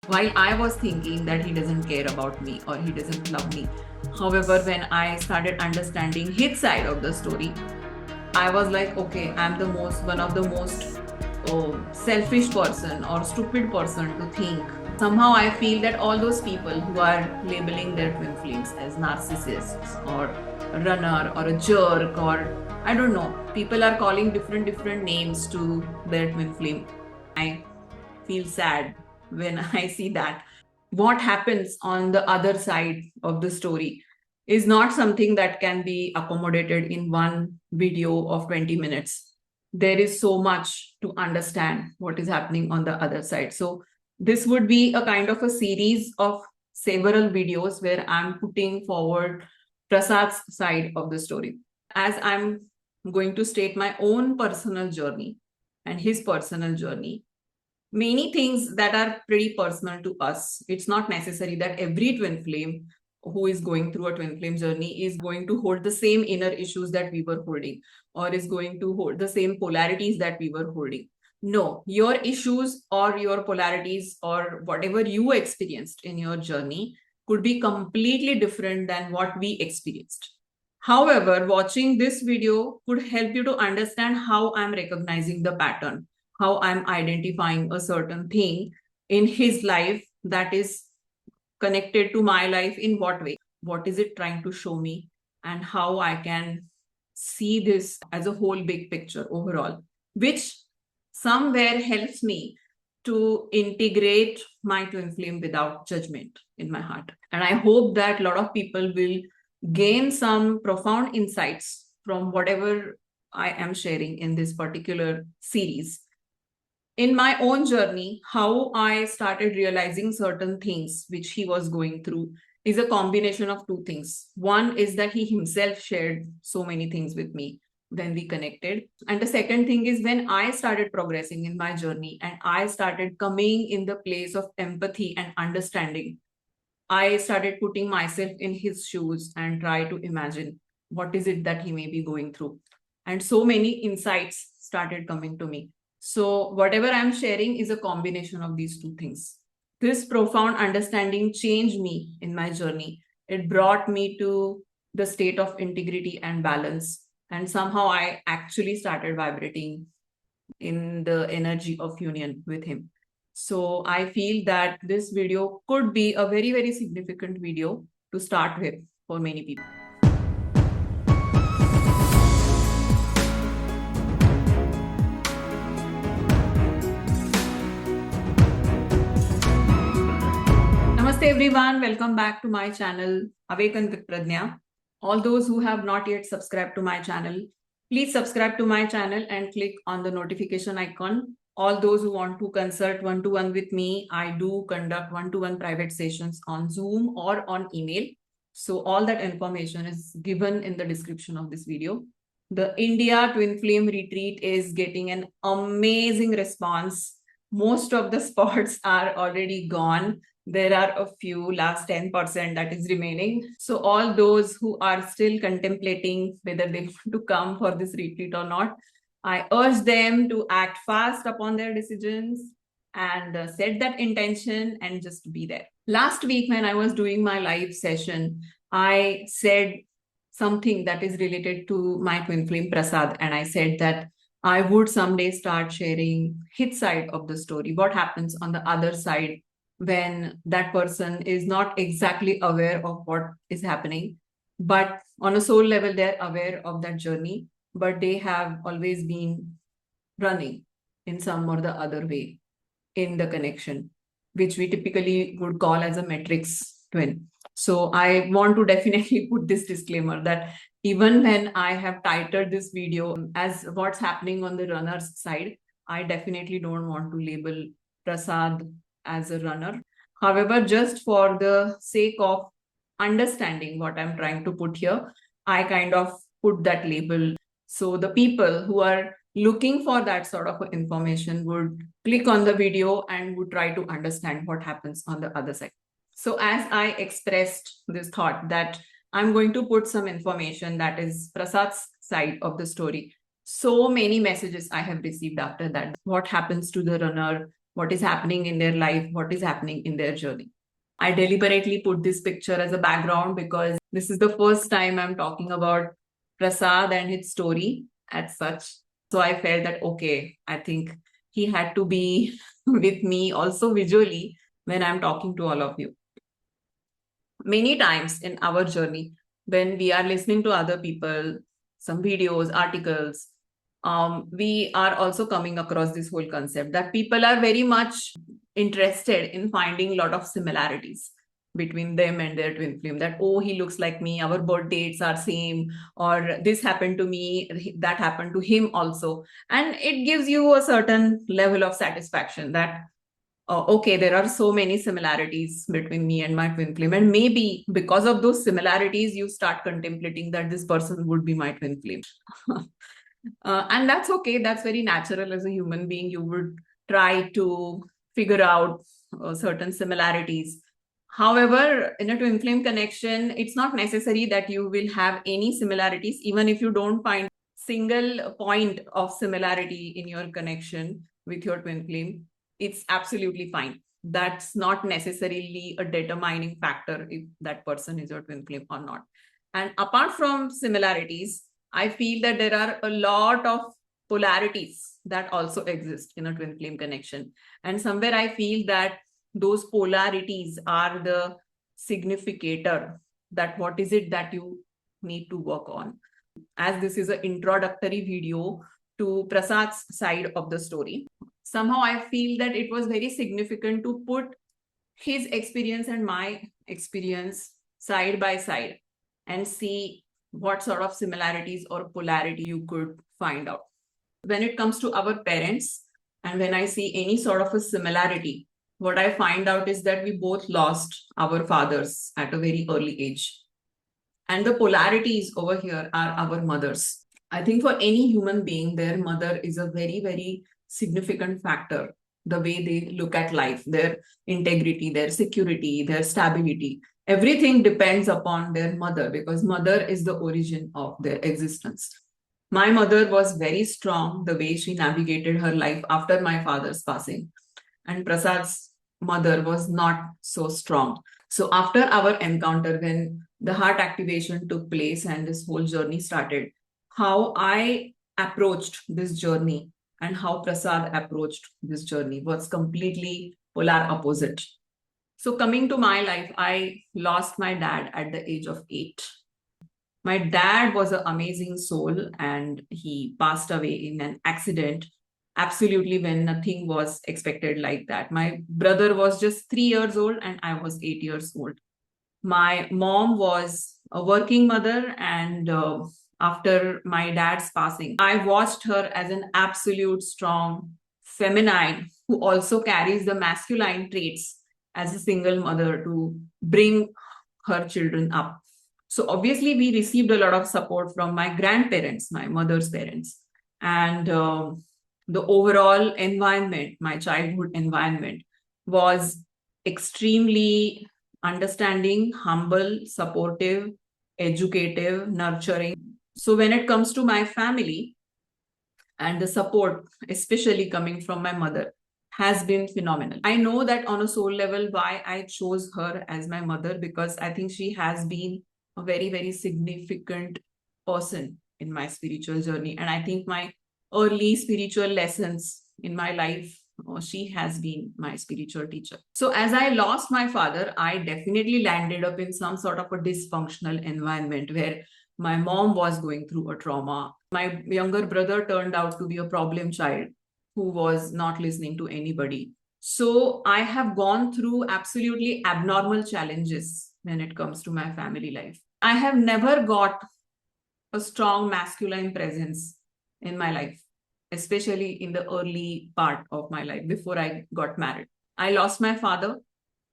While I was thinking that he doesn't care about me or he doesn't love me. However, when I started understanding his side of the story, I was like, okay, I'm one of the most selfish person or stupid person to think. Somehow I feel that all those people who are labeling their twin flames as narcissists or a runner or a jerk or I don't know, people are calling different names to their twin flame. I feel sad when I see that. What happens on the other side of the story is not something that can be accommodated in one video of 20 minutes. There is so much to understand what is happening on the other side. So, this would be a kind of a series of several videos where I'm putting forward Prasad's side of the story. As I'm going to state my own personal journey and his personal journey, many things that are pretty personal to us. It's not necessary that every twin flame who is going through a twin flame journey is going to hold the same inner issues that we were holding or is going to hold the same polarities that we were holding. No, your issues or your polarities or whatever you experienced in your journey could be completely different than what we experienced. However, watching this video could help you to understand how I'm recognizing the pattern, how I'm identifying a certain thing in his life that is connected to my life in what way, what is it trying to show me, and how I can see this as a whole big picture overall, which somewhere helps me to integrate my twin flame without judgment in my heart. And I hope that a lot of people will gain some profound insights from whatever I am sharing in this particular series. In my own journey, how I started realizing certain things which he was going through is a combination of two things. One is that he himself shared so many things with me when we connected. And the second thing is when I started progressing in my journey and I started coming in the place of empathy and understanding, I started putting myself in his shoes and try to imagine what is it that he may be going through. And so many insights started coming to me. So, whatever I'm sharing is a combination of these two things. This profound understanding changed me in my journey. It brought me to the state of integrity and balance. And somehow I actually started vibrating in the energy of union with him. So I feel that this video could be a very significant video to start with for many people. Namaste everyone, welcome back to my channel Awaken with Pradnyaa. All those who have not yet subscribed to my channel, please subscribe to my channel and click on the notification icon. All those who want to consult one-to-one with me, I do conduct one-to-one private sessions on Zoom or on email. So all that information is given in the description of this video. The India Twin Flame Retreat is getting an amazing response. Most of the spots are already gone. There are a few last 10% that is remaining. So all those who are still contemplating whether they want to come for this retreat or not, I urge them to act fast upon their decisions and set that intention and just be there. Last week when I was doing my live session, I said something that is related to my twin flame Prasad, and I said that I would someday start sharing his side of the story, what happens on the other side when that person is not exactly aware of what is happening, but on a soul level, they're aware of that journey, but they have always been running in some or the other way in the connection, which we typically would call as a matrix twin. So I want to definitely put this disclaimer that even when I have titled this video as what's happening on the runner's side, I definitely don't want to label Prasad as a runner. However, just for the sake of understanding what I'm trying to put here, I kind of put that label. So the people who are looking for that sort of information would click on the video and would try to understand what happens on the other side. So as I expressed this thought that I'm going to put some information that is Prasad's side of the story, so many messages I have received after that. What happens to the runner what is happening in their life, what is happening in their journey. I deliberately put this picture as a background because this is the first time I'm talking about Prasad and his story as such. So I felt that, okay, I think he had to be with me also visually when I'm talking to all of you. Many times in our journey, when we are listening to other people, some videos, articles, we are also coming across this whole concept that people are very much interested in finding a lot of similarities between them and their twin flame. That, oh, he looks like me, our birth dates are same, or this happened to me, that happened to him also. And it gives you a certain level of satisfaction that, okay, there are so many similarities between me and my twin flame. And maybe because of those similarities, you start contemplating that this person would be my twin flame. And that's okay. That's very natural as a human being. You would try to figure out certain similarities. However, in a twin flame connection, it's not necessary that you will have any similarities, even if you don't find single point of similarity in your connection with your twin flame. It's absolutely fine. That's not necessarily a determining factor if that person is your twin flame or not. And apart from similarities, I feel that there are a lot of polarities that also exist in a twin flame connection. And somewhere I feel that those polarities are the significator that what is it that you need to work on. As this is an introductory video to Prasad's side of the story, somehow I feel that it was very significant to put his experience and my experience side by side and see what sort of similarities or polarity you could find out. When it comes to our parents, and when I see any sort of a similarity, what I find out is that we both lost our fathers at a very early age. And the polarities over here are our mothers. I think for any human being, their mother is a very, very significant factor. The way they look at life, their integrity, their security, their stability, everything depends upon their mother, because mother is the origin of their existence. My mother was very strong the way she navigated her life after my father's passing. And Prasad's mother was not so strong. So after our encounter, when the heart activation took place and this whole journey started, how I approached this journey and how Prasad approached this journey was completely polar opposite. So coming to my life, I lost my dad at the age of 8. My dad was an amazing soul and he passed away in an accident, absolutely when nothing was expected like that. My brother was just 3 years old and I was 8 years old. My mom was a working mother, and after my dad's passing, I watched her as an absolute strong feminine who also carries the masculine traits as a single mother to bring her children up. So obviously we received a lot of support from my grandparents, my mother's parents, and the overall environment, my childhood environment, was extremely understanding, humble, supportive, educative, nurturing. So when it comes to my family and the support, especially coming from my mother, has been phenomenal. I know that on a soul level why I chose her as my mother, because I think she has been a very, very significant person in my spiritual journey. And I think my early spiritual lessons in my life, she has been my spiritual teacher. So as I lost my father, I definitely landed up in some sort of a dysfunctional environment where my mom was going through a trauma. My younger brother turned out to be a problem child who was not listening to anybody. So I have gone through absolutely abnormal challenges when it comes to my family life. I have never got a strong masculine presence in my life, especially in the early part of my life before I got married. I lost my father.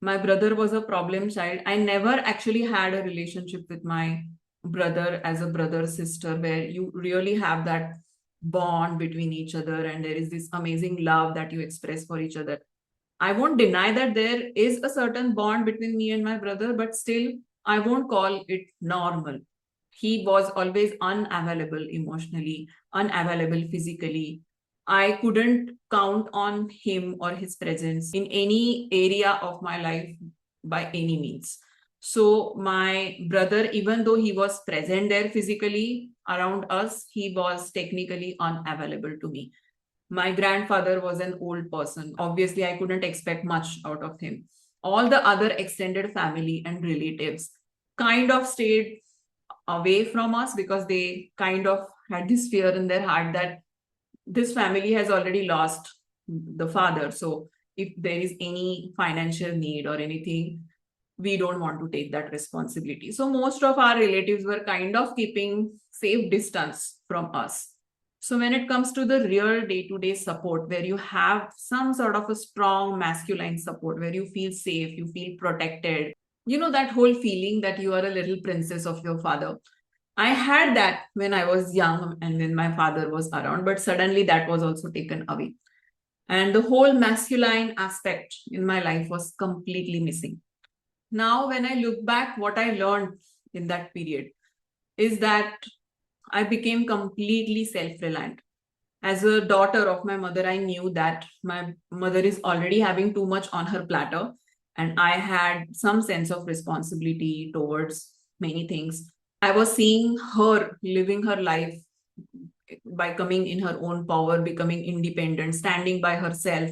My brother was a problem child. I never actually had a relationship with my brother as a brother sister where you really have that bond between each other and there is this amazing love that you express for each other. I won't deny that there is a certain bond between me and my brother, but still I won't call it normal. He was always unavailable emotionally, unavailable physically. I couldn't count on him or his presence in any area of my life by any means. So my brother, even though he was present there physically around us, he was technically unavailable to me. My grandfather was an old person. Obviously, I couldn't expect much out of him. All the other extended family and relatives kind of stayed away from us because they kind of had this fear in their heart that this family has already lost the father. So if there is any financial need or anything, we don't want to take that responsibility. So most of our relatives were kind of keeping safe distance from us. So when it comes to the real day-to-day support, where you have some sort of a strong masculine support, where you feel safe, you feel protected, you know, that whole feeling that you are a little princess of your father. I had that when I was young and when my father was around, but suddenly that was also taken away. And the whole masculine aspect in my life was completely missing. Now, when I look back, what I learned in that period is that I became completely self reliant. As a daughter of my mother, I knew that my mother is already having too much on her platter, and I had some sense of responsibility towards many things. I was seeing her living her life by coming in her own power, becoming independent, standing by herself,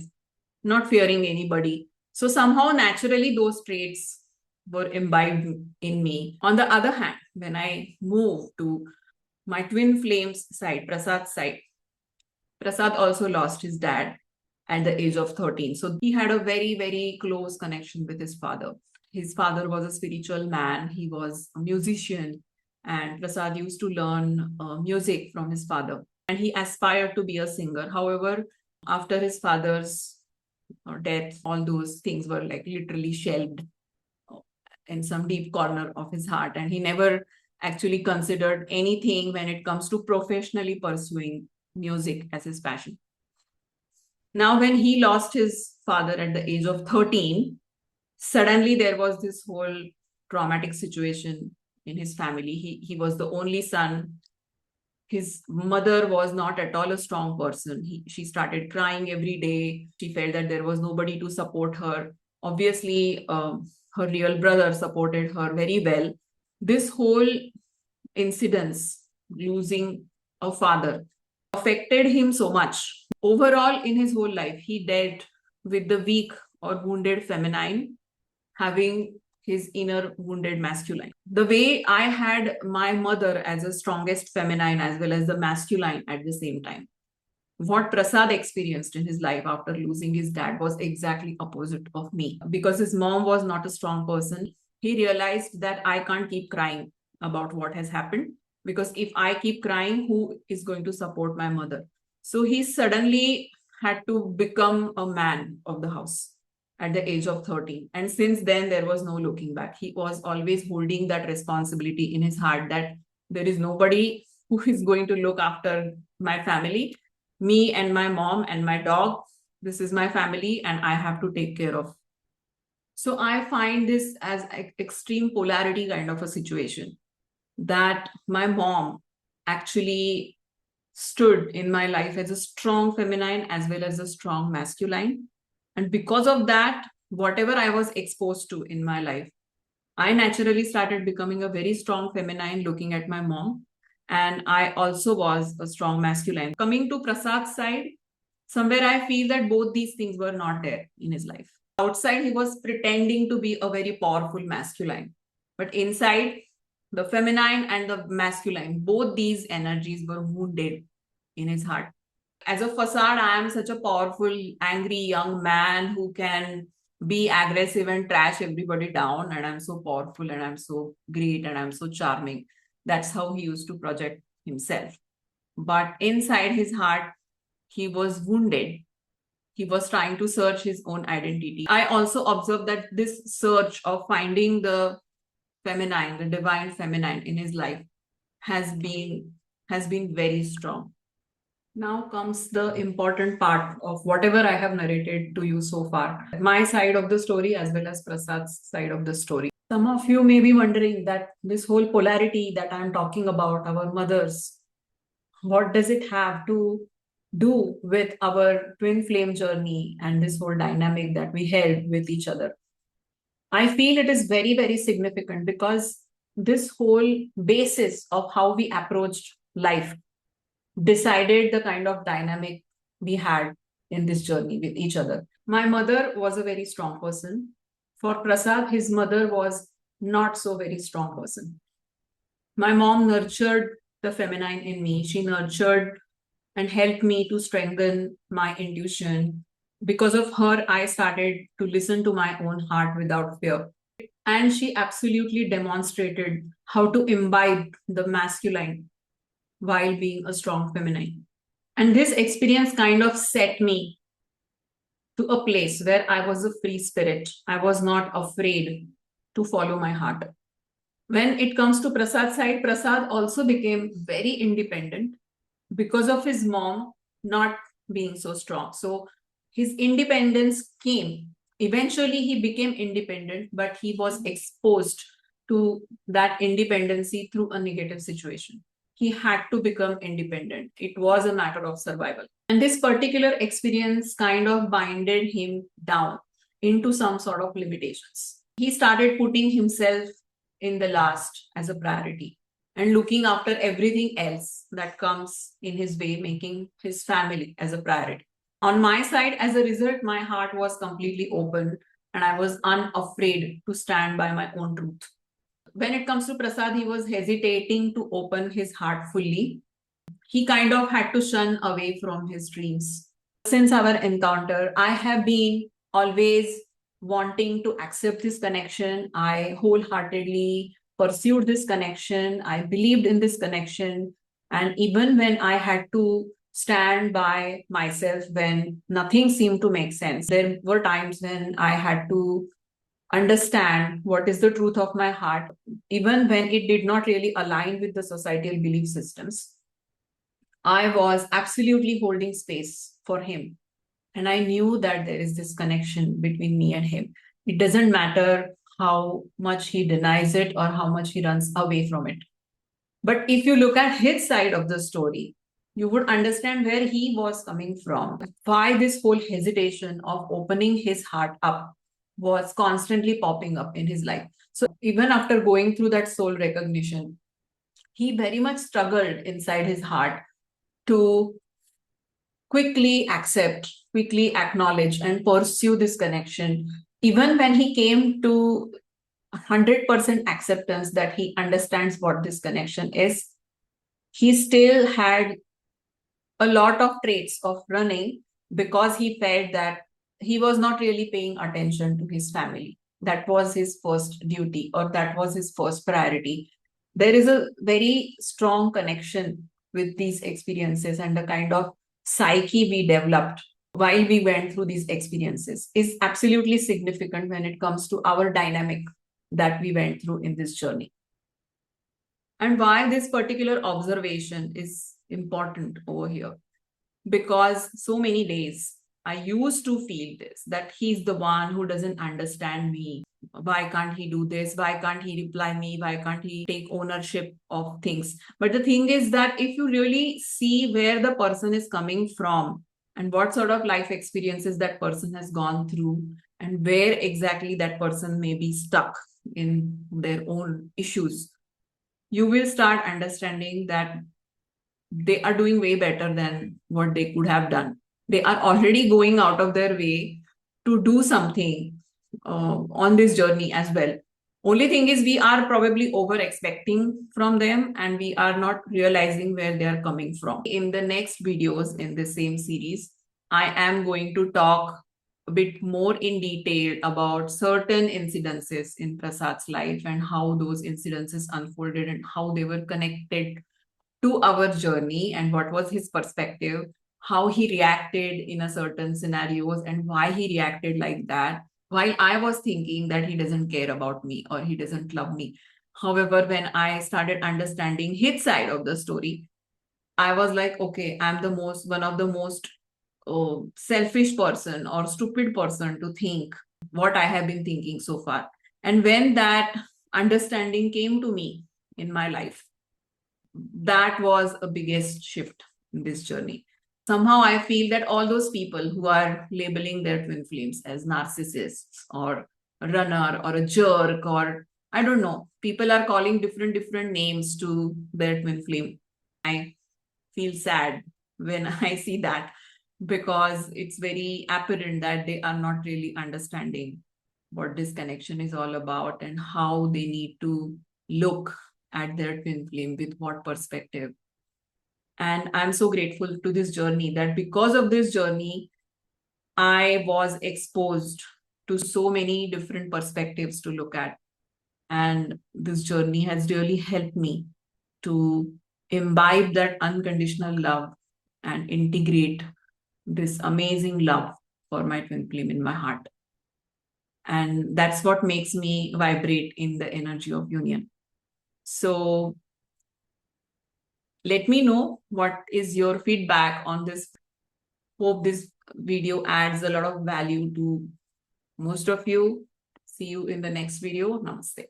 not fearing anybody. So somehow naturally those traits were imbibed in me. On the other hand, when I moved to my twin flames side, Prasad's side, Prasad also lost his dad at the age of 13. So he had a very, very close connection with his father. His father was a spiritual man, he was a musician, and Prasad used to learn music from his father. And he aspired to be a singer. However, after his father's death, all those things were like literally shelved in some deep corner of his heart. And he never actually considered anything when it comes to professionally pursuing music as his passion. Now, when he lost his father at the age of 13, suddenly there was this whole traumatic situation in his family. He was the only son. His mother was not at all a strong person. She started crying every day. She felt that there was nobody to support her. Obviously, her real brother supported her very well. This whole incidence, losing a father, affected him so much. Overall, in his whole life, he dealt with the weak or wounded feminine, having his inner wounded masculine. The way I had my mother as a strongest feminine as well as the masculine at the same time. What Prasad experienced in his life after losing his dad was exactly opposite of me. Because his mom was not a strong person, he realized that I can't keep crying about what has happened, because if I keep crying, who is going to support my mother? So he suddenly had to become a man of the house at the age of 13. And since then, there was no looking back. He was always holding that responsibility in his heart that there is nobody who is going to look after my family. Me and my mom and my dog, this is my family, and I have to take care of. So I find this as extreme polarity kind of a situation, that my mom actually stood in my life as a strong feminine as well as a strong masculine. And because of that, whatever I was exposed to in my life, I naturally started becoming a very strong feminine looking at my mom. And I also was a strong masculine. Coming to Prasad's side, somewhere I feel that both these things were not there in his life. Outside, he was pretending to be a very powerful masculine. But inside, the feminine and the masculine, both these energies were wounded in his heart. As a facade, I am such a powerful, angry young man who can be aggressive and trash everybody down. And I'm so powerful and I'm so great and I'm so charming. That's how he used to project himself. But inside his heart, he was wounded. He was trying to search his own identity. I also observed that this search of finding the feminine, the divine feminine in his life has been very strong. Now comes the important part of whatever I have narrated to you so far. My side of the story as well as Prasad's side of the story. Some of you may be wondering that this whole polarity that I'm talking about, our mothers, what does it have to do with our twin flame journey and this whole dynamic that we held with each other. I feel it is very, very significant because this whole basis of how we approached life decided the kind of dynamic we had in this journey with each other. My mother was a very strong person. For Prasad, his mother was not so very strong person. My mom nurtured the feminine in me. She nurtured and helped me to strengthen my intuition. Because of her, I started to listen to my own heart without fear. And she absolutely demonstrated how to imbibe the masculine while being a strong feminine. And this experience kind of set me to a place where I was a free spirit. I was not afraid to follow my heart. When it comes to Prasad's side, Prasad also became very independent because of his mom not being so strong. So his independence came. Eventually, he became independent, but he was exposed to that independency through a negative situation. He had to become independent. It was a matter of survival. And this particular experience kind of binded him down into some sort of limitations. He started putting himself in the last as a priority and looking after everything else that comes in his way, making his family as a priority. On my side, as a result, my heart was completely open and I was unafraid to stand by my own truth. When it comes to Prasad, he was hesitating to open his heart fully. He kind of had to shun away from his dreams. Since our encounter, I have been always wanting to accept this connection. I wholeheartedly pursued this connection. I believed in this connection. And even when I had to stand by myself when nothing seemed to make sense, there were times when I had to understand what is the truth of my heart, even when it did not really align with the societal belief systems. I was absolutely holding space for him. And I knew that there is this connection between me and him. It doesn't matter how much he denies it or how much he runs away from it. But if you look at his side of the story, you would understand where he was coming from, why this whole hesitation of opening his heart up was constantly popping up in his life. So even after going through that soul recognition, he very much struggled inside his heart to quickly accept, quickly acknowledge, and pursue this connection. Even when he came to 100% acceptance that he understands what this connection is, he still had a lot of traits of running because he felt that he was not really paying attention to his family. That was his first duty, or that was his first priority. There is a very strong connection with these experiences, and the kind of psyche we developed while we went through these experiences is absolutely significant when it comes to our dynamic that we went through in this journey. And why this particular observation is important over here, because so many days I used to feel this, that he's the one who doesn't understand me. Why can't he do this? Why can't he reply me? Why can't he take ownership of things? But the thing is that if you really see where the person is coming from and what sort of life experiences that person has gone through and where exactly that person may be stuck in their own issues, you will start understanding that they are doing way better than what they could have done. They are already going out of their way to do something on this journey as well. Only thing is, we are probably over expecting from them and we are not realizing where they are coming from. In the next videos in the same series, I am going to talk a bit more in detail about certain incidences in Prasad's life and how those incidences unfolded and how they were connected to our journey and what was his perspective, how he reacted in a certain scenarios and why he reacted like that. While I was thinking that he doesn't care about me or he doesn't love me. However, when I started understanding his side of the story, I was like, okay, I'm one of the most selfish person or stupid person to think what I have been thinking so far. And when that understanding came to me in my life, that was a biggest shift in this journey. somehow I feel that all those people who are labeling their twin flames as narcissists or a runner or a jerk, or I don't know, people are calling different names to their twin flame. I feel sad when I see that, because it's very apparent that they are not really understanding what this connection is all about and how they need to look at their twin flame with what perspective. And I'm so grateful to this journey that because of this journey, I was exposed to so many different perspectives to look at. And this journey has really helped me to imbibe that unconditional love and integrate this amazing love for my twin flame in my heart. And that's what makes me vibrate in the energy of union. So let me know what is your feedback on this. Hope this video adds a lot of value to most of you. See you in the next video. Namaste.